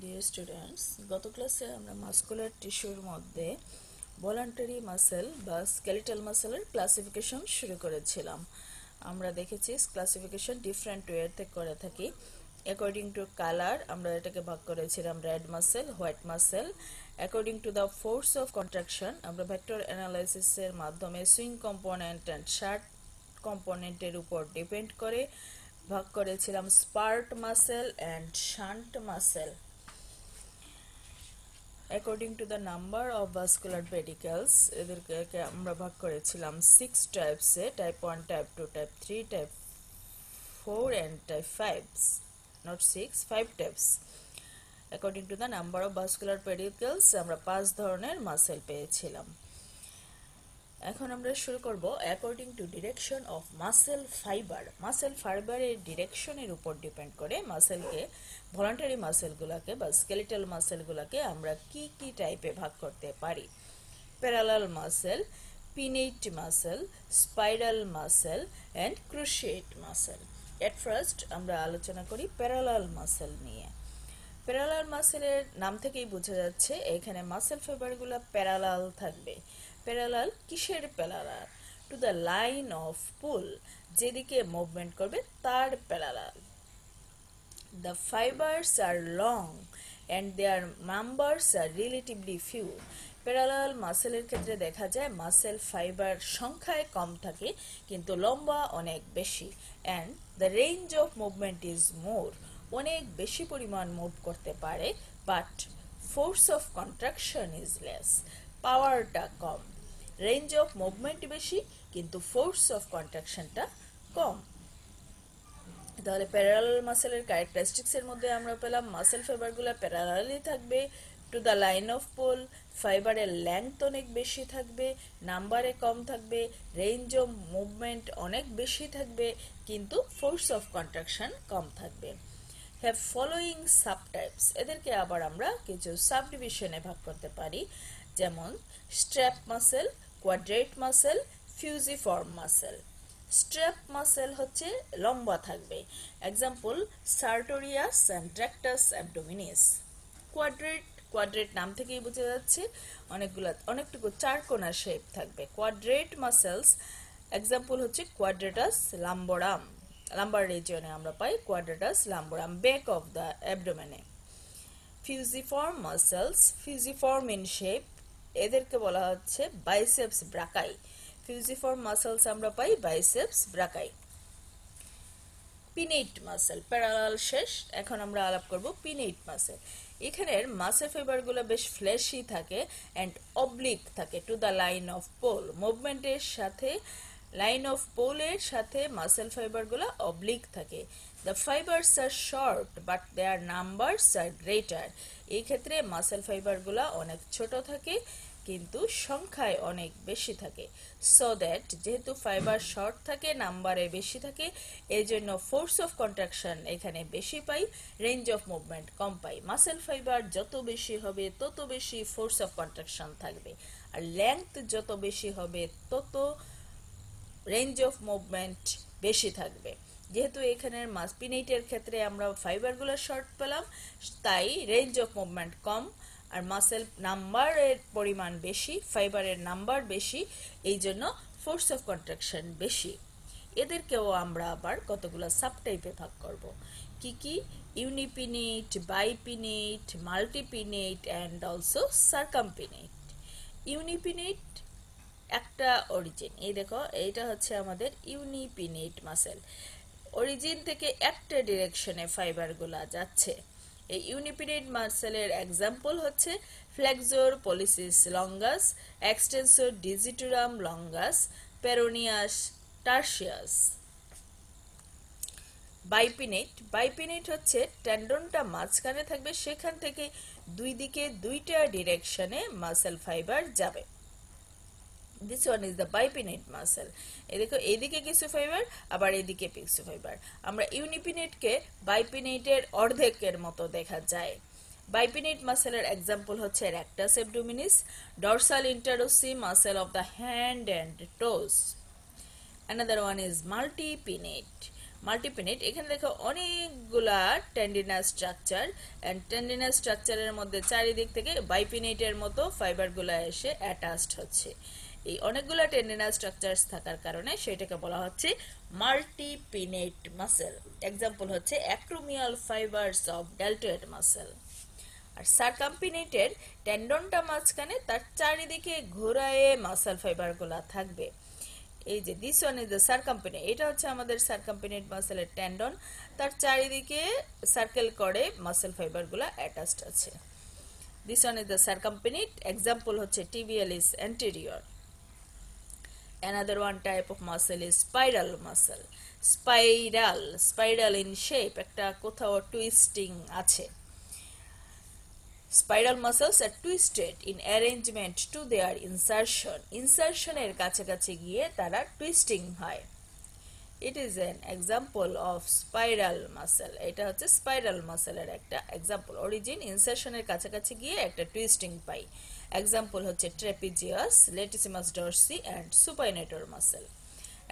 Dear students, গত ক্লাসে আমরা মাস্কুলার টিস্যুর মধ্যে ভলান্টারি মাসেল বা স্কেলিটাল মাসেলের ক্লাসিফিকেশন শুরু করেছিলাম। আমরা দেখেছি ক্লাসিফিকেশন ডিফারেন্ট ওয়েতে করে থাকি। অ্যাকর্ডিং টু কালার আমরা এটাকে ভাগ করেছিলাম red muscle, white muscle. According to the force of contraction আমরা ভেক্টর অ্যানালাইসিসের মাধ্যমে সুইং কম্পোনেন্ট অ্যান্ড শার্ট কম্পোনেন্টের উপর ডিপেন্ড করে ভাগ করেছিলাম spurt muscle and shunt muscle. According to the number of vascular pedicles এদেরকে আমরা ভাগ করেছিলাম 6 টাইপসে, type 1, type 2, type 3, type 4 and type 5, not 6, 5 types. According to the number of vascular pedicles আমরা 5 ধরনের মাসেল পেয়েছিলাম। এখন আমরা শুরু করব according to direction of muscle fibre. Muscle ফাইবারের ডিরেকশনের উপর ডিপেন্ড করে মাসেলকে, ভলান্টারি মাসেলগুলোকে বা স্কেলিটাল মাসেলগুলোকে আমরা কি কি টাইপে ভাগ করতে পারি। Parallel muscle, pennate muscle, spiral muscle and cruciate muscle. At first আমরা আলোচনা করি প্যারালাল মাসেল নিয়ে। প্যারালাল মাসেলের নাম থেকেই বোঝা যাচ্ছে এখানে মাসেল ফাইবারগুলো প্যারালাল থাকবে। প্যারালাল কিসের parallel? To the line of pull, যেদিকে মুভমেন্ট করবে তার parallel. The fibers are long and their numbers are relatively few. Parallel মাসেলের ক্ষেত্রে দেখা যায় মাসেল ফাইবার সংখ্যায় কম থাকে কিন্তু লম্বা অনেক বেশি। and the range of movement is more, অনেক বেশি পরিমাণ মুভ করতে পারে, but force of contraction is less, পাওয়ারটা কম। রেঞ্জ অফ মুভমেন্ট বেশি কিন্তু ফোর্স অফ কন্ট্রাকশনটা কম। তাহলে প্যারালাল মাসেলের ক্যারেক্টারিস্টিক্সের মধ্যে আমরা পেলাম মাসেল ফাইবারগুলো প্যারালালি থাকবে to the line of pull, ফাইবারের লেংথ অনেক বেশি থাকবে, নাম্বারে কম থাকবে, রেঞ্জ অফ মুভমেন্ট অনেক বেশি থাকবে কিন্তু ফোর্স অফ কন্ট্রাকশন কম থাকবে। হ্যাভ ফলোয়িং সাবটাইপস, এদেরকে আবার আমরা কিছু সাবডিভিশনে ভাগ করতে পারি, যেমন strap muscle, quadrate muscle, fusiform muscle. Strap muscle হচ্ছে লম্বা থাকবে, example sartorius and rectus abdominis. Quadrate নাম থেকেই বোঝা যাচ্ছে অনেকটুকু চারকোনা শেপ থাকবে। কোয়াড্রেট মাসেলস এক্সাম্পল হচ্ছে কোয়াড্রেটাস লাম্বোরাম, লাম্বার রিজিয়নে আমরা পাই quadratus lumborum, back of the অ্যাবডোমেনে। Fusiform muscles, fusiform in shape, এদেরকে বলা হচ্ছে বাইসেপস ব্রাকাই। ফিউজিফর্ম মাসেলস আমরা পাই biceps brachii. Pennate muscle, parallel শেষ, এখন আমরা আলাপ করব পিনেট মাসেল। এখানের মাসেল ফাইবারগুলো বেশ ফ্ল্যাশি থাকে অ্যান্ড অবলিক থাকে to the line of pull, মুভমেন্টের সাথে লাইন অফ পোলের সাথে মাসেল ফাইবারগুলো অবলিক থাকে। The fibres are short but their numbers are greater, এই ক্ষেত্রে মাসেল ফাইবারগুলো অনেক ছোট থাকে কিন্তু সংখ্যায় অনেক বেশি থাকে। সো দ্যাট যেহেতু ফাইবার শর্ট থাকে, নাম্বারে বেশি থাকে, এই জন্য ফোর্স অফ কন্ট্রাকশন এখানে বেশি পাই, রেঞ্জ অফ মুভমেন্ট কম পাই। মাসেল ফাইবার যত বেশি হবে তত বেশি ফোর্স অফ কন্ট্রাকশন থাকবে, আর লেংথ যত বেশি হবে তত রেঞ্জ অফ মুভমেন্ট বেশি থাকবে। যেহেতু এখানের পিনেটের ক্ষেত্রে আমরা ফাইবারগুলো শর্ট পেলাম, তাই রেঞ্জ অফ মুভমেন্ট কম, আর মাসেল নাম্বারের পরিমাণ বেশি, ফাইবারের নাম্বার বেশি, এই জন্য ফোর্স অফ কন্ট্রাকশন বেশি। এদেরকেও আমরা আবার কতগুলো সাবটাইপে ভাগ করব। কি কি? ইউনিপিনেট, বাইপিনেট, মাল্টিপিনেট অ্যান্ড অলসো সার্কামপিনেট। ইউনিপিনেট একটা অরিজিন, এই দেখো এইটা হচ্ছে আমাদের ইউনিপিনেট মাসেল, অরিজিন থেকে একটা ডিরেকশনে ফাইবারগুলো যাচ্ছে। এই ইউনিপিনেট মাসেলের এক্সাম্পল হচ্ছে flexor pollicis longus, extensor digitorum longus, peroneus tertius. Bipennate হচ্ছে টেন্ডনটা মাঝখানে থাকবে, সেখান থেকে দুই দিকে দুইটা ডিরেকশনে মাসেল ফাইবার যাবে। This one is the bipinnate muscle. এই দেখো এইদিকে কিছু ফাইবার, আবার এইদিকে কিছু ফাইবার। আমরা ইউনিপিনেটকে বাইপিনেটের অর্ধেকের মতো দেখা যায়। বাইপিনেট মাসেলের এক্সাম্পল হচ্ছে rectus abdominis, dorsal interossei muscle of the hand and toes. Another one is multipinnate. Multipennate এখানে দেখো অনেকগুলা টেন্ডিনাস স্ট্রাকচার এন্ড টেন্ডিনাস স্ট্রাকচারের মধ্যে চারিদিক থেকে বাইপিনেটের মতো ফাইবারগুলা এসে অ্যাটাচড হচ্ছে এই অনেকগুলা টেন্ডিনাস স্ট্রাকচারস থাকার কারণে সেটাকে বলা হচ্ছে মাল্টিপিনেট মাসেল এক্সাম্পল হচ্ছে acromial fibres of deltoid muscle আর সারকাম্পিনেটের টেন্ডনটা মাঝখানে তার চারিদিকে ঘোরায়ে মাসল ফাইবারগুলা থাকবে এই যে this one is the circumpennate এটা হচ্ছে আমাদের সারকাম্পিনেট মাসেলের টেন্ডন তার চারিদিকে সার্কেল করে মাসল ফাইবারগুলা অ্যাটাচড আছে this one is the circumpennate example হচ্ছে tibialis anterior another one type of muscle is spiral muscle spiral in shape একটা কোথাও টুইস্টিং আছে Spiral muscles are twisted in arrangement to their insertion. Insertion এর কাছাকাছি গিয়ে তারা twisting হয়. It is an example of spiral muscle. এটা হচ্ছে spiral muscle এর একটা example. Origin insertion এর কাছাকাছি গিয়ে একটা twisting পাই. Example হচ্ছে trapezius, latissimus dorsi and supinator muscle.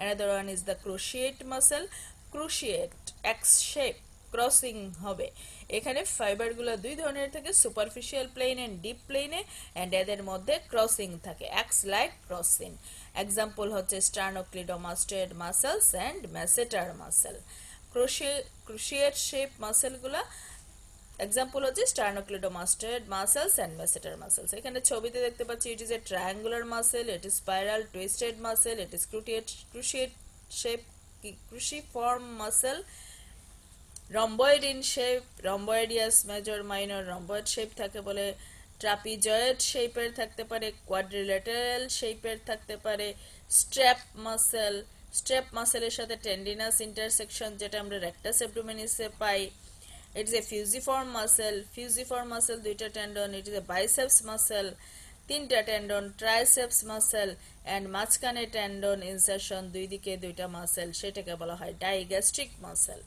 Another one is the cruciate muscle. Cruciate X shape crossing হবে এখানে ফাইবারগুলো দুই ধরনের থাকে সুপারফিশিয়াল প্লেন এন্ড ডিপ প্লেনে এন্ড এদের মধ্যে ক্রসিং থাকে এক্স লাইক ক্রসিং এক্সাম্পল হচ্ছে sternocleidomastoid muscles and masseter muscle cruciate shape মাসলগুলো এক্সাম্পল হচ্ছে sternocleidomastoid muscles and masseter muscles এখানে ছবিতে দেখতে পাচ্ছি it is a triangular muscle it is spiral twisted muscle it is cruciate shape cruciform muscle rhomboid in shape rhomboideus major minor rhomboid shape থাকে বলে trapezoid shape এর থাকতে পারে quadrilateral shape এর থাকতে পারে strap muscle এর সাথে tendinous intersection যেটা আমরা rectus abdominis A pi it is a fusiform muscle দুইটা tendon it is a biceps muscle তিনটা tendon triceps muscle and মাঝখানে tendon insertion দুই দিকে দুইটা muscle সেটাকে বলা হয় digastric muscle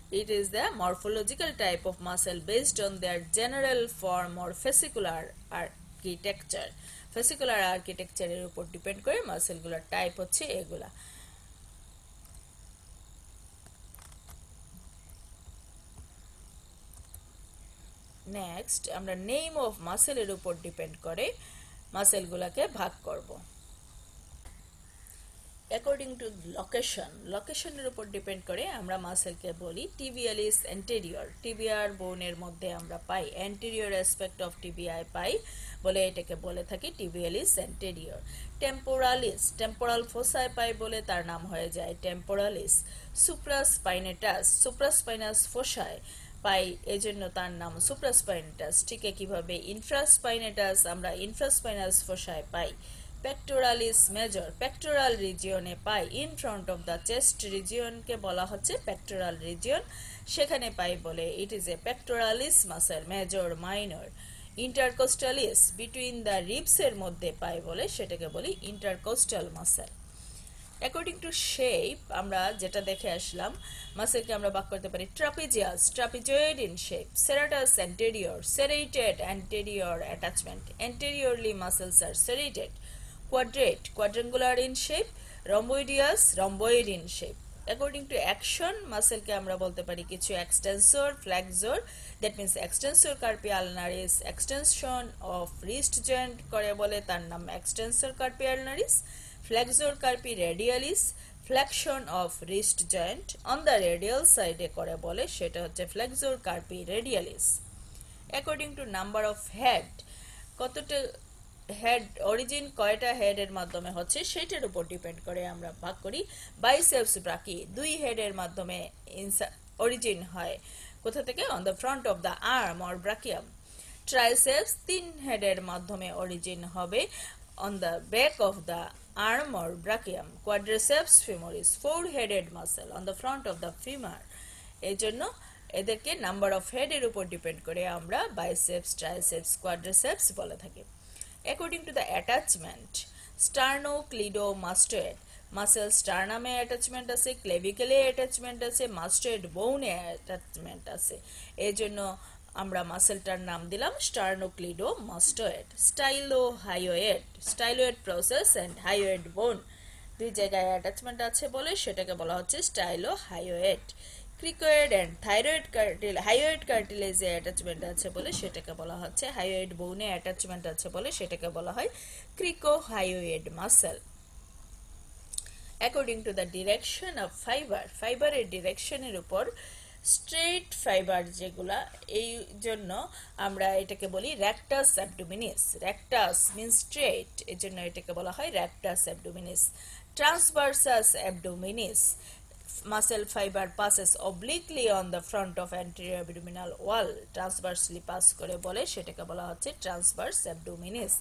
It is the morphological type of muscle based on their general form or fascicular architecture. Fascicular architecture এর উপর ডিপেন্ড করে মাসেলগুলোর টাইপ হচ্ছে এগুলা নেক্সট আমরা নেম অফ মাসেলের উপর ডিপেন্ড করে মাসেলগুলোকে ভাগ করব According to location এর উপর ডিপেন্ড করে আমরা মাসেলকে বলি tibialis anterior টিবিয়ার বোনের মধ্যে আমরা পাই anterior aspect of tibia পাই বলে এটাকে বলে থাকি tibialis anterior temporal fossa পাই বলে তার নাম হয়ে যায় temporalis supraspinatus fossa পাই এজন্য তার নাম supraspinatus ঠিক কিভাবে infraspinatus আমরা infraspinous fossa pi pectoralis major pectoral region A pi in front of the chest region কে বলা হচ্ছে pectoral region সেখানে পাই বলে it is a pectoralis muscle major minor intercostalis between the ribs এর মধ্যে পাই বলে সেটাকে বলি intercostal muscle according to shape আমরা যেটা দেখে আসলাম মাসেলকে আমরা ভাগ করতে পারি trapezoid in shape serratus anterior serrated anterior attachment anteriorly muscles are serrated quadrangular in shape rhomboid in shape according to action muscle ke amra bolte pari kichu extensor flexor that means extensor carpi ulnaris extension of wrist joint kore bole tar naam extensor carpi ulnaris flexor carpi radialis flexion of wrist joint on the radial side e kore bole seta hocche flexor carpi radialis according to number of head কতটা head origin কয়টা head এর মাধ্যমে হচ্ছে সেটার উপর depend করে আমরা ভাগ করি বাইসেপস ব্রাকি দুই হেড এর মাধ্যমে অরিজিন হয় কোথা থেকে on the front of the arm or brachium triceps তিন হেড এর মাধ্যমে অরিজিন হবে on the back of the arm or brachium quadriceps femoris four headed muscle on the front of the femur এজন্য এদেরকে number of head এর উপর depend করে আমরা বাইসেপস ট্রাইসেপস কোয়াড্রিসেপস বলে থাকি according to the attachment sternocleidomastoid muscle sternum e attachment আছে clavicle e attachment আছে mastoid bone e attachment আছে এজন্য আমরা মাসেলটার নাম দিলাম sternocleidomastoid stylohyoid process and hyoid bone দুই জায়গায় অ্যাটাচমেন্ট আছে বলে সেটাকে বলা হচ্ছে স্টাইলোহাইওয়েড। ক্রিকয়েড অ্যান্ড থাইরয়েড হাইওয়েড কার্টিলেজে অ্যাটাচমেন্ট আছে বলে সেটাকে বলা হচ্ছে, হাইওয়েড বোনে অ্যাটাচমেন্ট আছে বলে সেটাকে বলা হয় cricohyoid muscle. According to the direction of ফাইবারের ডিরেকশনের উপর স্ট্রেট ফাইবার যেগুলা, এই জন্য আমরা এটাকে বলি র্যাকটাস অ্যাবডোমিনিস। র্যাকটাস মিন স্ট্রেট, এর জন্য এটাকে বলা হয় rectus abdominis. Transversus abdominis, muscle fiber passes obliquely on the front of anterior abdominal wall, transversely pass করে বলে সেটাকে বলা হচ্ছে ট্রান্সভার্স অ্যাবডোমিনিস।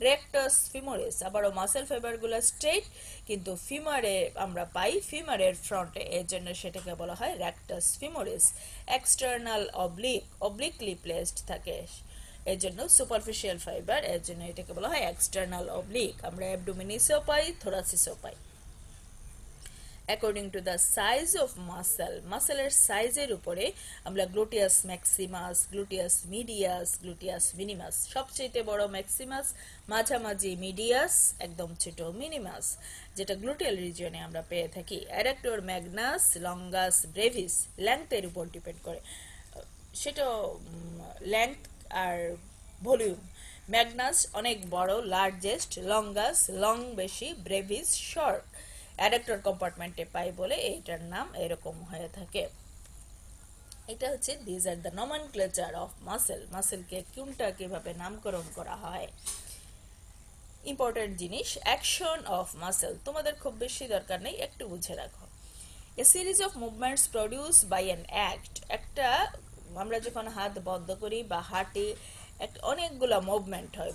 রেক্টাস ফিমোরিস, আবারও মাসেল ফাইবারগুলো স্ট্রেট কিন্তু ফিমারে আমরা পাই ফিমারের ফ্রন্টে, এর জন্য সেটাকে বলা হয় রেক্টাস ফিমোরিস। এক্সটার্নাল অবলিকলি প্লেসড থাকে, এর জন্য সুপারফিশিয়াল ফাইবার, এর জন্য এটাকে বলা হয় এক্সটার্নাল অবলিক। আমরা অ্যাবডোমিনিসও পাই, থোরাসিসও পাই। According to the size of মাসেলের সাইজের উপরে আমরা gluteus maximus, gluteus medius, gluteus minimus, সবচেয়ে বড় ম্যাক্সিমাস, মাঝামাঝি মিডিয়াস, একদম ছোট মিনিমাস, যেটা গ্লুটিয়াল রিজিয়নে আমরা পেয়ে থাকি। অ্যাডাক্টর ম্যাগনাস, লঙ্গাস, ব্রেভিস, লেন্থের উপর ডিপেন্ড করে, সেটা লেন্থ আর ভলিউম। ম্যাগনাস অনেক বড়, লার্জেস্ট, লঙ্গাস লং বেশি, ব্রেভিস শর্ট। অ্যাডাক্টর কম্পার্টমেন্টে পাই বলে এইটার নাম এরকম হয়ে থাকে। এটা হচ্ছে this are the nomenclature of মাসেলকে কোনটা কিভাবে নামকরণ করা হয়। ইম্পর্টেন্ট জিনিস, অ্যাকশন অফ মাসেল তোমাদের খুব বেশি দরকার নেই, একটু বুঝে রাখো। A series of movements produce by an act, একটা আমরা যখন হাত বন্ধ করি বা হাঁটি অনেকগুলো মুভমেন্ট হয়,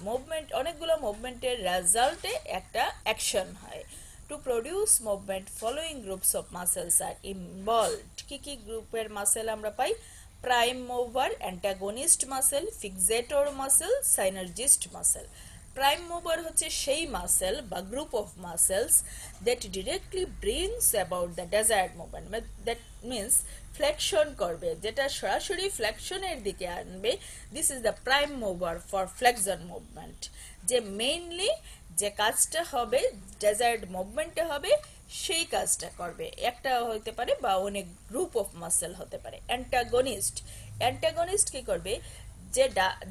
অনেকগুলো মুভমেন্টের রেজাল্টে একটা অ্যাকশন হয়। To produce movement, following groups of muscles are involved. কি গ্রুপের মাসেল আমরা পাই? Prime mover, antagonist muscle, fixator muscle, synergist muscle. Prime mover হচ্ছে সেই মাসেল বা group of muscles that directly brings about the desired movement, that means flexion করবে, যেটা সরাসরি ফ্লেকশনের দিকে আনবে। This is the prime mover for flexion movement, যে মেইনলি যে কাজটা হবে ডেজায়ার্ড মুভমেন্টে হবে সেই কাজটা করবে, একটা হতে পারে বা অনেক গ্রুপ অফ মাসেল হতে পারে। অ্যান্টাগনিস্ট কি করবে, যে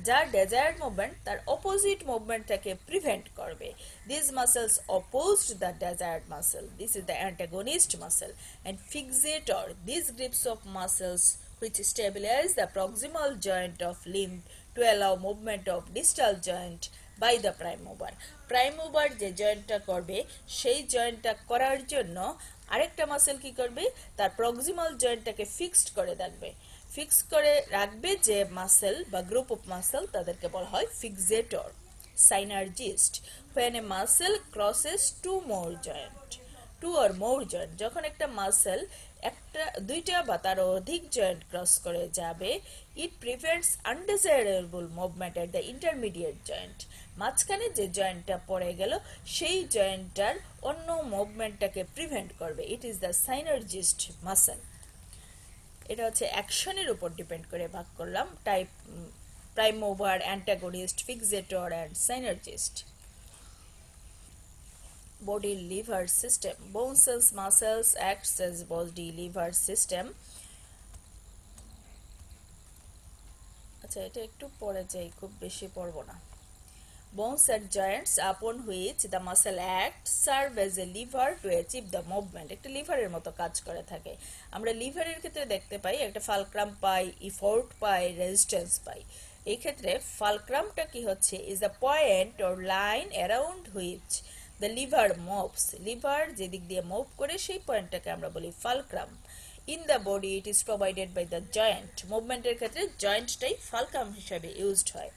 যার ডেজায়ার্ড মুভমেন্ট তার অপোজিট মুভমেন্টটাকে প্রিভেন্ট করবে। This muscles opposed the desired muscle, this is the antagonist muscle. And fixator, this groups of muscles which stabilize the proximal joint of limb to allow movement of distal joint by the prime mover. Prime mover যে জয়েন্টটা করবে সেই জয়েন্টটা করার জন্য আরেকটা muscle কি করবে, তার proximal জয়েন্টটাকে fix করে রাখবে যে মাসেল বা গ্রুপ অফ মাসেল, তাদেরকে বলা হয় ফিক্সেটর। সাইনার্জিস্ট, when a muscle crosses two or more joint, যখন একটা মাসেল দুইটা বা তার অধিক জয়েন্ট ক্রস করে যাবে, ইট prevents undesirable movement at the intermediate joint, মাঝখানে যে জয়েন্টটা পড়ে গেল সেই জয়েন্টটার অন্য মুভমেন্টটাকে প্রিভেন্ট করবে। It is the synergist muscle. এটা হচ্ছে অ্যাকশনের উপর ডিপেন্ড করে ভাগ করলাম, type prime mover, antagonist, fixator and synergist. body liver system, bones and muscles acts as body liver system। আচ্ছা, এটা একটু পরে যাই, খুব বেশি পড়বো না। bones and joints upon which the muscle act serve as a lever to achieve the movement, একটা লিভারের মতো কাজ করে থাকে। আমরা লিভারের ক্ষেত্রে দেখতে পাই একটা ফালক্রাম পাই, ইফোর্ট পাই, রেজিস্ট্যান্স পাই। এই ক্ষেত্রে ফালক্রামটা কি হচ্ছে, is the point or line around which the lever moves, lever যেদিক দিয়ে মুভ করে সেই পয়েন্টটাকে আমরা বলি fulcrum. In the body it is provided by the joint, মুভমেন্টের ক্ষেত্রে জয়েন্টটাই ফালক্রাম হিসাবে ইউজড হয়।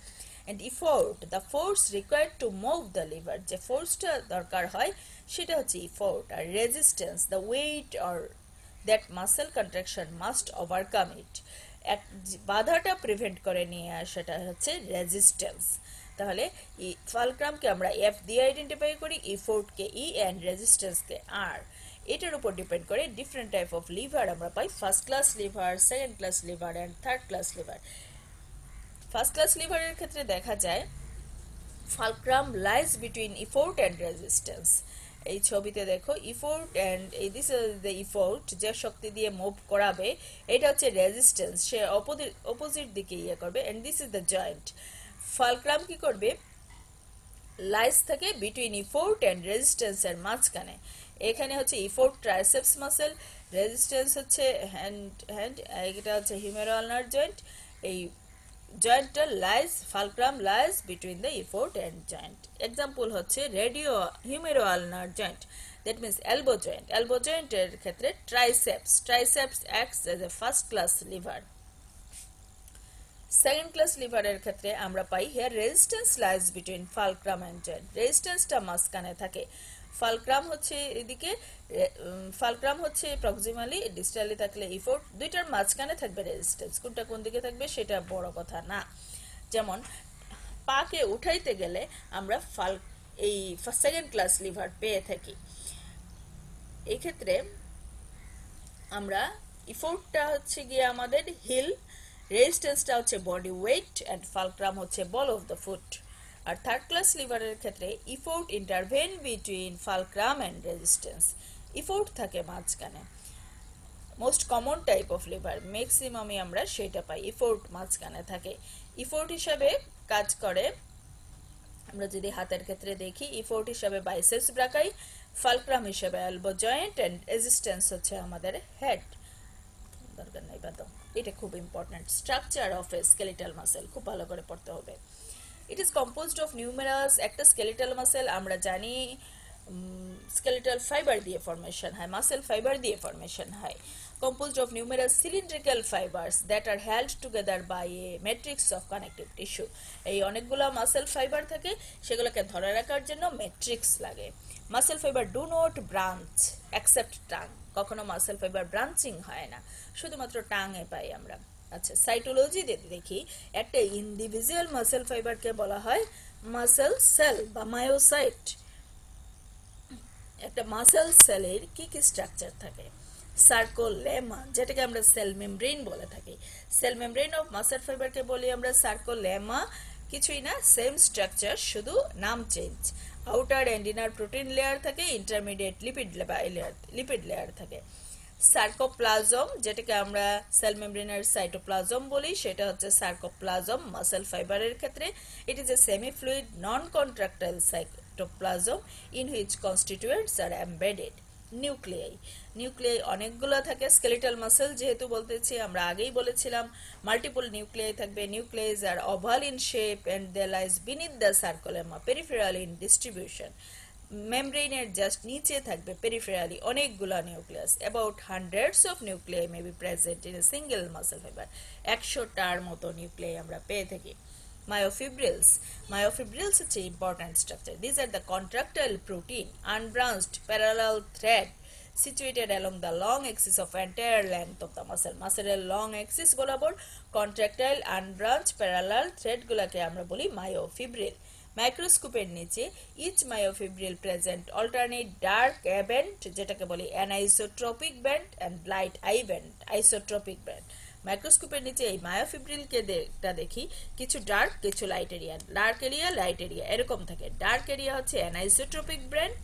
And effort, the force required to move the lever, যে ফোর্সটা দরকার হয় সেটা হচ্ছে ইফোর্ট। আর resistance, the wait or that muscle contraction must overcome it, এক বাধাটা প্রিভেন্ট করে নিয়ে আসাটা হচ্ছে রেজিস্ট্যান্স। তাহলে ফালক্রামকে আমরা এফ দিয়ে আইডেন্টিফাই করি, ইফোর্টকে ই অ্যান্ড রেজিস্ট্যান্সকে আর। এটার উপর ডিপেন্ড করে ডিফারেন্ট টাইপ অফ লিভার আমরা পাই, first class lever, second class lever and third class lever. First class লিভারের ক্ষেত্রে দেখা যায় fulcrum lies between effort and resistance, এই ছবিতে দেখো effort and this is the effort, যে শক্তি দিয়ে মুভ করাবে এটা হচ্ছে রেজিস্ট্যান্স, সে অপোজিট দিকে ইয়ে করবে, and this is the joint. Fulcrum কি করবে, লাইস থাকে বিটুইন ইফোর্ট এন্ড রেজিস্ট্যান্স এর মাঝখানে। এখানে হচ্ছে ইফোর্ট ট্রাইসেপস মাসেল, রেজিস্ট্যান্স হচ্ছে হ্যান্ড, এটা হচ্ছে হিউমেরো আলনার জয়েন্ট। এই জয়েন্টটা lies, fulcrum lies between the effort and joint. Example হচ্ছে radio humero ulnar joint, that means elbow joint. Elbow জয়েন্টের ক্ষেত্রে triceps acts as a first class lever. Second class লিভারের ক্ষেত্রে আমরা পাই here resistance lies between fulcrum and joint, রেজিস্ট্যান্সটা মাঝখানে থাকে। ফালক্রাম হচ্ছে এদিকে, ফালক্রাম হচ্ছে প্রক্সিমালি, ডিস্টালি থাকলে ইফোর্ট, দুইটার মাঝখানে থাকবে রেজিস্ট্যান্স। কোনটা কোন দিকে থাকবে সেটা বড় কথা না। যেমন পাকে উঠাইতে গেলে আমরা এই সেকেন্ড ক্লাস লিভার পেয়ে থাকি। এই ক্ষেত্রে আমরা ইফোর্টটা হচ্ছে গিয়ে আমাদের হিল, রেজিস্ট্যান্সটা হচ্ছে বডি ওয়েট, অ্যান্ড ফালক্রাম হচ্ছে বল অফ দ্য ফুট। আর থার্ড ক্লাস লিভারের ক্ষেত্রে effort intervene between fulcrum and resistance, effort থাকে মাঝখানে। Most common type of lever, ম্যাক্সিমামই আমরা সেটা পাই, ইফোর্ট মাঝখানে থাকে। ইফোর্ট হিসাবে কাজ করে, আমরা যদি হাতের ক্ষেত্রে দেখি, ইফোর্ট হিসাবে বাইসেপস ব্রাকাই, ফালক্রাম হিসাবে এলবো জয়েন্ট, এন্ড রেজিস্ট্যান্স হচ্ছে আমাদের হেড। দরকার নেই বাদ, এটা খুব important. Structure of A skeletal muscle খুব ভালো করে পড়তে হবে। It is composed of numerous, একটা স্কেলিটাল মাসেল আমরা জানি স্কেলিটাল ফাইবার দিয়ে ফরমেশন হয়, মাসেল ফাইবার দিয়ে ফরমেশন হয়। composed of numerous cylindrical fibers that are held together by a matrix of connective tissue, এই অনেকগুলো মাসেল ফাইবার থাকে, সেগুলোকে ধরে রাখার জন্য ম্যাট্রিক্স লাগে। Muscle fibre do not branch except tongue, কখনো মাসেল ফাইবার ব্রাঞ্চিং হয় না, শুধুমাত্র টাঙে পাই আমরা। আচ্ছা, সাইটোলজি দেখি, একটা ইন্ডিভিজুয়াল মাসেল ফাইবারকে বলা হয় মাসেল সেল বা মায়োসাইট। একটা মাসেল সেলের কি কি স্ট্রাকচার থাকে, সার্কোলেমা, যেটাকে আমরা সেল মেমব্রেন বলে থাকি। সেল মেমব্রেন অফ মাসেল ফাইবারকে বলি আমরা সার্কোলেমা, কিছুই না, সেম স্ট্রাকচার, শুধু নাম change. Outer and inner protein layer থাকে, ইন্টারমিডিয়েট লিপিড লেয়ার থাকে। সার্কোপ্লাজম, যেটাকে আমরা সেল মেমব্রেনের সাইটোপ্লাজম বলি, সেটা হচ্ছে সার্কোপ্লাজম মাসেল ফাইবারের ক্ষেত্রে। It is a semi fluid non contractile cytoplasm in which constituents are embedded. Nuclei অনেকগুলো থাকে, স্কেলিটাল মাসেল যেহেতু বলতেছি, আমরা আগেই বলেছিলাম মাল্টিপল নিউক্লিয়াই থাকবে। Nucleus are oval in shape and they lie beneath the sarcolemma, peripheral in distribution. মেমব্রেনের just নিচে থাকবে পেরিফেরালি অনেকগুলো nucleus. About hundreds of nuclei may be present in a single muscle fibre, 100টার মতো nuclei আমরা পেয়ে থাকি। Myofibrils হচ্ছে important structure. These are the contractile protein, unbranched parallel thread situated along the long axis of entire length of the muscle. মাসেলের long axis বরাবর contractile unbranched parallel thread গুলাকে আমরা বলি মায়োফিব্রিল। মাইক্রোস্কোপের নিচে each myofibril present alternate dark band, যেটাকে বলি anisotropic band, and light I band, isotropic band. মাইক্রোস্কোপের নিচে এই মায়োফিব্রিলকে দেখি, কিছু ডার্ক, কিছু light area, dark area, light area এরকম থাকে। ডার্ক এরিয়া হচ্ছে অ্যানাইসোট্রপিক ব্যান্ড,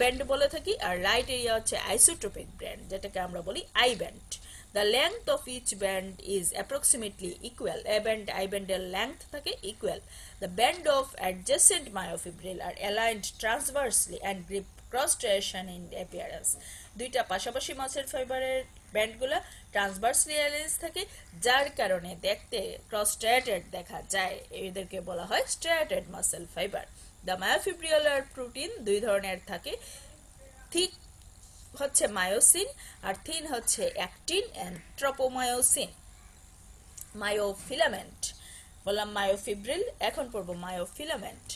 ব্যান্ড বলে থাকি, আর লাইট এরিয়া হচ্ছে আইসোট্রপিক ব্যান্ড, যেটাকে আমরা বলি I band. The length of each band is approximately equal. A band, I band এর length থাকে equal. The band of adjacent myofibril are aligned transversely and grip cross striation in appearance. দুইটা পাশাপাশি muscle ফাইবারের ব্যান্ডগুলো ট্রান্সভার্সলি aligns থাকে, যার কারণে দেখতে cross striated দেখা যায়, এদেরকে বলা হয় striated muscle fibre. The myofibrillar protein দুই ধরনের থাকে, থিক হচ্ছে মায়োসিন আর থিন হচ্ছে অ্যাক্টিন এন্ড ট্রপোমায়োসিন। মায়োফিলামেন্ট বললাম মায়োফিব্রিল, এখন পড়বো myofilament.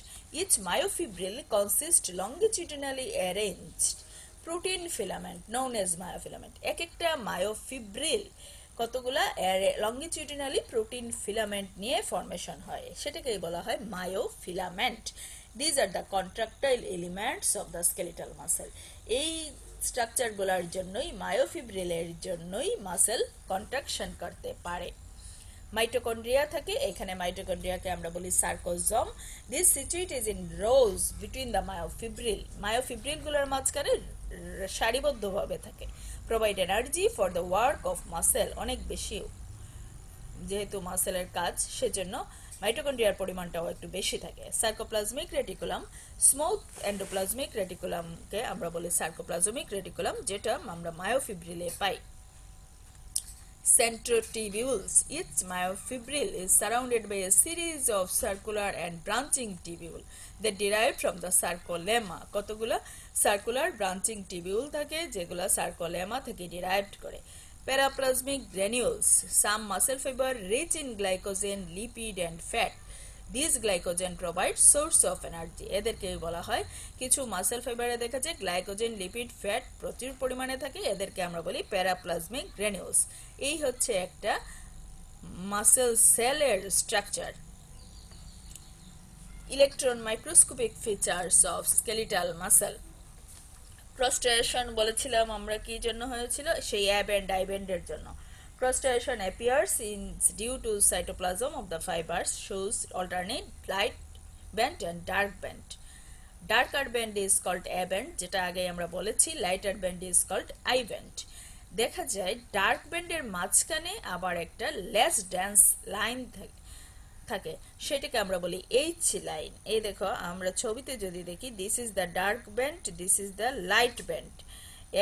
Each myofibril consist longitudinally arranged protein filament known as myofilament. এক একটা মায়োফিব্রিল কতগুলা লঙ্গিটিউডিনালি প্রোটিন ফিলামেন্ট নিয়ে ফরমেশন হয়, সেটাকেই বলা হয় মায়োফিলামেন্ট। These are the contractile elements of the skeletal muscle. এই স্ট্রাকচারগুলোর জন্যই, মায়োফিব্রিলের জন্যই মাসেল কন্ট্রাকশন করতে পারে। মাইটোকন্ড্রিয়া থাকে, এখানে মাইটোকন্ড্রিয়াকে আমরা বলি sarcosome. This situate is in rows between the myofibril, মায়োফিব্রিলগুলোর মাঝখানে সারিবদ্ধভাবে থাকে। Provide energy for the work of muscle, অনেক বেশি যেহেতু মাসেলের কাজ সেজন্য মাইটোকন্ড্রিয়ার পরিমাণটাও একটু বেশি থাকে। সার্কোপ্লাজমিক রেটিকুলাম, স্মুথ এন্ডোপ্লাজমিক রেটিকুলামকে আমরা বলি সার্কোপ্লাজমিক রেটিকুলাম, যেটা আমরা মায়োফিব্রিলে পাই। Centrotubules. Each myofibril is surrounded by a series of circular and branching tubule that derived from the sarcolemma. কতগুলো সার্কুলার ব্রাঞ্চিং টিবিউল থাকে যেগুলো সার্কোলেমা থেকে ডিরাইভড করে। Paraplasmic granules. Some muscle fiber rich in glycogen, lipid and fat. These glycogen provide source of energy. এদেরকে বলা হয়, কিছু muscle ফাইবারে দেখা যায় গ্লাইকোজেন, লিপিড, ফ্যাট প্রচুর পরিমাণে থাকে, এদেরকে আমরা বলি প্যারাপ্লাজমিক গ্র্যানিউলস। এই হচ্ছে একটা মাসেল সেলের structure. Electron microscopic features of skeletal muscle. Prostration বলেছিলাম আমরা কি জন্য হয়েছিল, সেই অ্যাব এন্ড ডাইব্যান্ডের জন্য। Prostration appears in due to cytoplasm of the fibers, shows alternate light band and dark band. Darker band is called A band, যেটা আগে আমরা বলেছি, lighter band is called I band. দেখা যায় ডার্ক ব্যান্ডের মাঝখানে আবার একটা লেস ডেন্স লাইন থাকে, সেটাকে আমরা বলি এইচ লাইন। এই দেখো আমরা ছবিতে যদি দেখি, this is the dark band, this is the light band,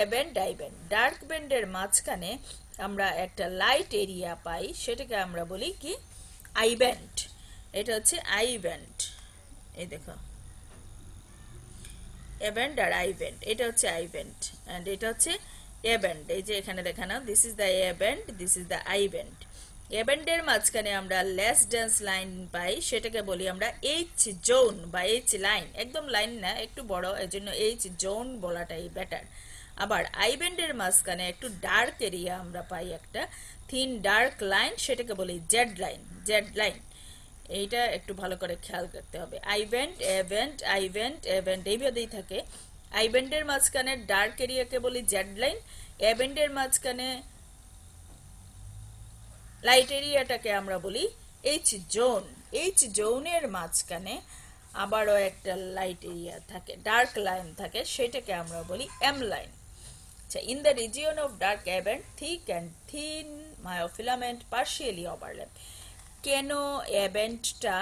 a band I band. Dark ব্যান্ডের মাঝখানে আমরা একটা লাইট এরিয়া পাই, সেটাকে আমরা বলি কি আই ব্যান্ড। এটা হচ্ছে আই ব্যান্ড, এই দেখো a band R I band, এটা হচ্ছে আই ব্যান্ড অ্যান্ড এটা হচ্ছে এ ব্যান্ড। এই যে এখানে দেখানো, this is the A band, this is the I band. A ব্যান্ডের মাঝখানে আমরা লেস ডেন্স লাইন পাই, সেটাকে বলি আমরা এইচ জোন বা এইচ লাইন। একদম লাইন না, একটু বড়, এজন্য এইচ জোন বলাটাই বেটার। আবার আই ব্যান্ডের মাঝখানে একটু ডার্ক এরিয়া আমরা পাই, একটা থিন ডার্ক লাইন, সেটাকে বলি জেড লাইন, জেড লাইন। এইটা একটু ভালো করে খেয়াল করতে হবে। I band, a band, I band, a band এইভাবেই থাকে। আই ব্যান্ডের মাঝখানে ডার্ক এরিয়াকে বলি জেড লাইন, এ ব্যান্ডের মাঝখানে লাইট এরিয়াটাকে আমরা বলি এইচ জোন। এইচ জোনের মাঝখানে আবারও একটা লাইট এরিয়া থাকে, ডার্ক লাইন থাকে, সেটাকে আমরা বলি M line. In the region of dark A band, thick and thin myofilament partially overlap. কেন A bandটা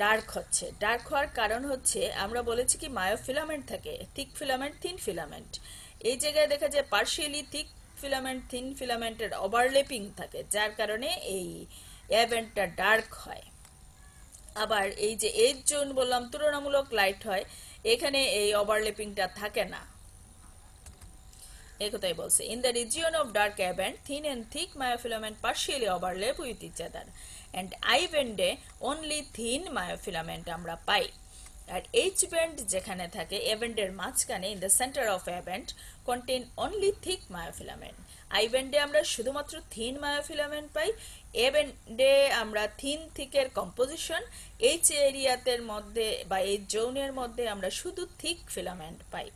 ডার্ক হচ্ছে? ডার্ক হওয়ার কারণ হচ্ছে, আমরা বলেছি কি মায়োফিলামেন্ট থাকে, থিক ফিলামেন্ট, থিন ফিলামেন্ট। এই জায়গায় দেখা যায় পার্শিয়ালি থিক ফিলামেন্ট, থিন ফিলামেন্টের ওভারল্যাপিং থাকে, যার কারণে এই A bandটা ডার্ক হয়। আবার এই যে এইচ জোন বললাম তুলনামূলক লাইট হয়, এখানে এই ওভারল্যাপিংটা থাকে না, এই কথাই বলছে। In the region of dark A band, thin and thick myofilament partially overlap with each other, and I ব্যান্ডে অনলি থিন মায়োফিলামেন্ট আমরা পাই। আর এইচ ব্যান্ড যেখানে থাকে, এ ব্যান্ডের মাঝখানে, in the centre of A band contain only thick myofilament. I ব্যান্ডে আমরা শুধুমাত্র থিন মায়োফিলামেন্ট পাই, এ ব্যান্ডে আমরা থিন থিকের কম্পোজিশন, এইচ এরিয়াতের মধ্যে বা এই জোনের মধ্যে আমরা শুধু থিক ফিলামেন্ট পাই।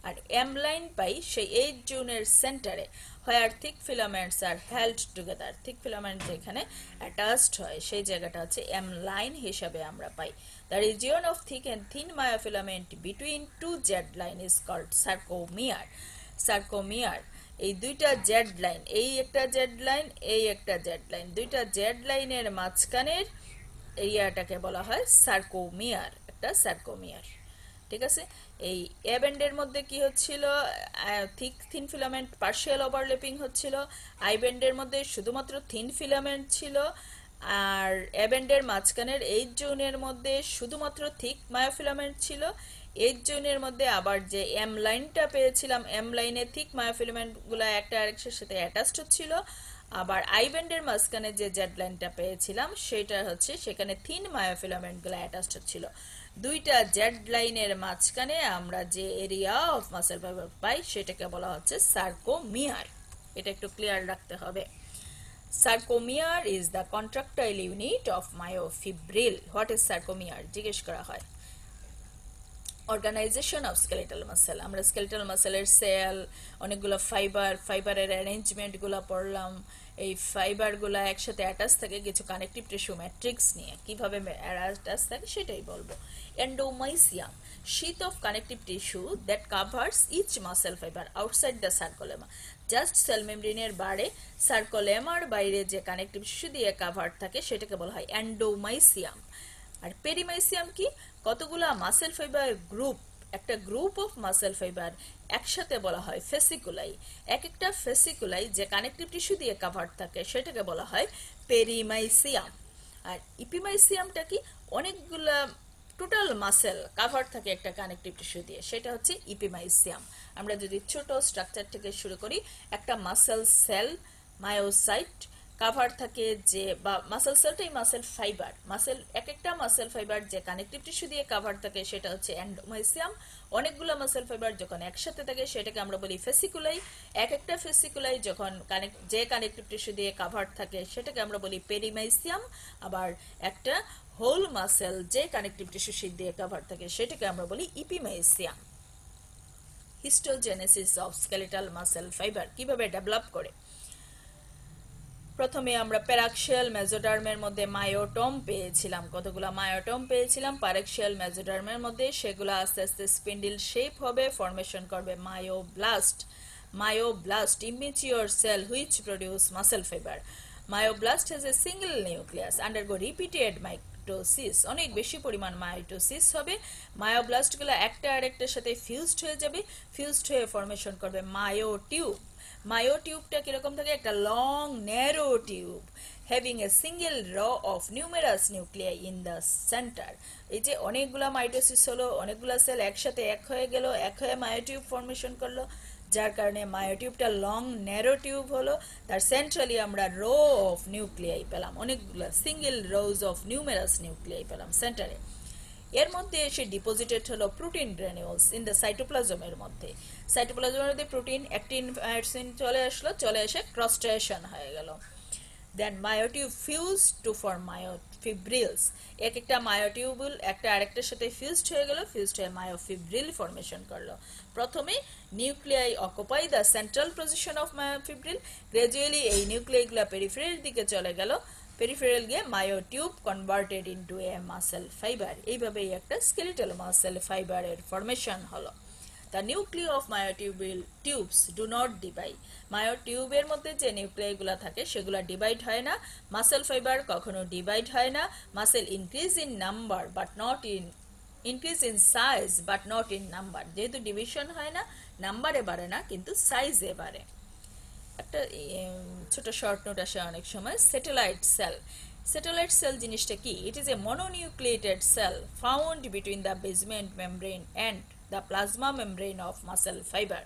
আর এম লাইন পাই সেই এইচ জোনের সেন্টারে, where thick filaments are held together. Thick filament যেখানে অ্যাটাচড হয় সেই জায়গাটা হচ্ছে এম লাইন হিসাবে আমরা পাই। The region of thick and thin myofilament between two Z line is called sarcomere. Sarcomere, এই দুইটা জেড লাইন, এই একটা জেড লাইন, এই একটা জেড লাইন, দুইটা জেড লাইনের মাঝখানের এরিয়াটাকে বলা হয় সার্কোমিয়ার, একটা সার্কোমিয়ার। ঠিক আছে, এই এ ব্যান্ডের মধ্যে কি হচ্ছিল, thick thin filament partial overlapping হচ্ছিল, আই ব্যান্ডের মধ্যে শুধুমাত্র থিন ফিলামেন্ট ছিল, আর এ ব্যান্ডের মাঝখানের এইচ জোনের মধ্যে শুধুমাত্র থিক মায়োফিলামেন্ট ছিল। এইচ জোনের মধ্যে আবার যে এম লাইনটা পেয়েছিলাম, এম লাইনে থিক মায়োফিলামেন্টগুলো একটা আরেকটার সাথে অ্যাটাচড হচ্ছিল। আবার আই ব্যান্ডের মাঝখানে যে জেড লাইনটা পেয়েছিলাম, সেটা হচ্ছে সেখানে থিন মায়োফিলামেন্টগুলো অ্যাটাচড হচ্ছিল। দুইটা জেড লাইনের মাঝখানে আমরা যে এরিয়া অফ মাসেল ফাইবার পাই, সেটাকে বলা হচ্ছে সার্কোমিয়ার। এটা একটু ক্লিয়ার রাখতে হবে। Sarcomere is the contractile unit of myofibril. What is sarcomere জিজ্ঞেস করা হয়। অর্গানাইজেশন অফ স্কেলেটাল মাসেল, আমরা স্কেলেটাল মাসেলের সেল, অনেকগুলো ফাইবারের অ্যারেঞ্জমেন্টগুলো পড়লাম। এই ফাইবারগুলো একসাথে অ্যাটাচ থাকে কিছু কানেকটিভ টিস্যু ম্যাট্রিক্স নিয়ে, কিভাবে অ্যাটাচ থাকে সেটাই বলবো। এন্ডোমাইসিয়াম, sheath of connective tissue that covers each muscle fiber outside the sarcolemma. Just cell মেমব্রেনের বাইরে, সার্কোলেমার বাইরে যে কানেকটিভ টিস্যু দিয়ে কাভার থাকে সেটাকে বলা হয় এন্ডোমাইসিয়াম। আর পেরিমাইসিয়াম কি? কতগুলা মাসেল ফাইবার গ্রুপ, একটা গ্রুপ অফ মাসেল ফাইবার একসাথে বলা হয় ফেসিকুলাই। এক একটা ফেসিকুলাই যে কানেকটিভ টিস্যু দিয়ে কাভার থাকে সেটাকে বলা হয় পেরিমাইসিয়াম। আর ইপিমাইসিয়ামটা কি? অনেকগুলা টোটাল মাসেল কাভার থাকে একটা কানেকটিভ টিস্যু দিয়ে, সেটা হচ্ছে ইপিমাইসিয়াম। আমরা যদি ছোট স্ট্রাকচার থেকে শুরু করি, একটা মাসেল সেল মায়োসাইট কাভার থাকে যে, বা মাসেল সেলটাই মাসেল ফাইবার, মাসেল এক একটা মাসেল ফাইবার যে কানেকটিভ টিস্যু দিয়ে কাভার থাকে সেটা হচ্ছে এন্ডোমাইসিয়াম। অনেকগুলো মাসেল ফাইবার যখন একসাথে থাকে সেটাকে আমরা বলি ফেসিকুলাই। এক একটা ফেসিকুলাই যখন যে কানেকটিভ টিস্যু দিয়ে কাভার থাকে সেটাকে আমরা বলি পেরিমাইসিয়াম। আবার একটা হোল মাসেল যে কানেকটিভ টিস্যু শীট দিয়ে কাভার থাকে সেটাকে আমরা বলি ইপিমাইসিয়াম। হিস্টোজেনেসিস অফ স্কেলেটাল মাসেল ফাইবার কিভাবে ডেভেলপ করে? প্রথমে আমরা প্যারাক্সিয়াল মেজোডার্মের মধ্যে মায়োটম পেয়েছিলাম, কতগুলো মায়োটম পেয়েছিলাম প্যারাক্সিয়াল মেজোডার্মের মধ্যে। সেগুলো আস্তে আস্তে স্পিন্ডিল শেপ হবে, ফর্মেশন করবে মায়োব্লাস্ট immature cell which produce muscle fiber. Myoblast has a single nucleus, undergo repeated mitosis, অনেক বেশি পরিমাণ মাইটোসিস হবে। মায়োব্লাস্টগুলো একটা আরেকটার সাথে ফিউজড হয়ে যাবে, ফিউজড হয়ে ফর্মেশন করবে মায়োটিউব। মায়োটিউবটা কিরকম থাকে? একটা long narrow tube having a single row of numerous nuclei in the centre. এই যে অনেকগুলা মাইটোসিস হলো, অনেকগুলা সেল একসাথে এক হয়ে গেল, এক হয়ে মায়োটিউব ফর্মেশন করলো, যার কারণে মায়োটিউবটা লং ন্যারো টিউব হলো। তার সেন্ট্রালি আমরা রো অফ নিউক্লিয়াই পেলাম, অনেকগুলো single rose of numerous nuclei পেলাম সেন্টারে। এর মধ্যে এসে ডিপোজিটেড হলো প্রোটিন গ্র্যানিউলস ইন দ্য সাইটোপ্লাজমের মধ্যে। সাইটোপ্লাজমের মধ্যে প্রোটিন অ্যাক্টিন চলে আসলো, চলে এসে ক্রস্ট্রেশন হয়ে গেল। দেন মায়োটিউব ফিউজ টু ফর্ম মায়োফিব্রিলস। এক একটা মায়োটিউবুল একটা আরেকটার সাথে ফিউজড হয়ে গেল, ফিউজড হয়ে মায়োফিব্রিল ফর্মেশন করলো। প্রথমে nuclei occupy the central position of myofibril, gradually এই নিউক্লিয়াইগুলো পেরিফেরাল দিকে চলে গেল, পেরিফেরাল গিয়ে myotube converted into a muscle fibre. এইভাবেই একটা স্কেলেটাল মাসেল ফাইবারের ফর্মেশন হলো। The nuclei of myotubular tubes do not divide. মায়োটিউবের মধ্যে যে নিউক্লিয়াইগুলো থাকে সেগুলো ডিভাইড হয় না। মাসেল ফাইবার কখনো ডিভাইড হয় না। Muscle increase in number but not in increase in size but not in number. যেহেতু ডিভিশন হয় না, নাম্বারে বাড়ে না কিন্তু সাইজে বাড়ে। একটা ছোট শর্ট নোট আসে অনেক সময়, স্যাটেলাইট সেল। স্যাটেলাইট সেল জিনিসটা কি? It is a mononucleated cell found between the basement membrane and the plasma membrane of muscle fibre.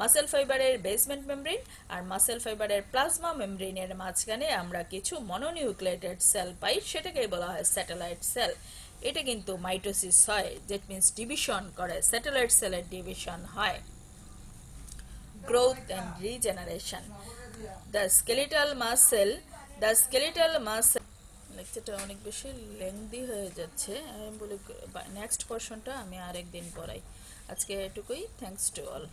Muscle ফাইবারের বেসমেন্ট মেমব্রেন আর মাসেল ফাইবারের প্লাজমা মেমব্রেনের মাঝখানে আমরা কিছু মনোনিউক্লিয়েটেড সেল পাই, সেটাকেই বলা হয় স্যাটেলাইট সেল। এটা কিন্তু মাইটোসিস হয়, দ্যাট মিন্স ডিভিশন করে, স্যাটেলাইট সেলের ডিভিশন হয়। Growth and regeneration. The skeletal muscle লেকচারটা অনেক বেশি লেন্দি হয়ে যাচ্ছে, আমি বলি নেক্সট পোর্শনটা আমি আরেকদিন পড়াই। আজকে এটুকুই। Thanks to all.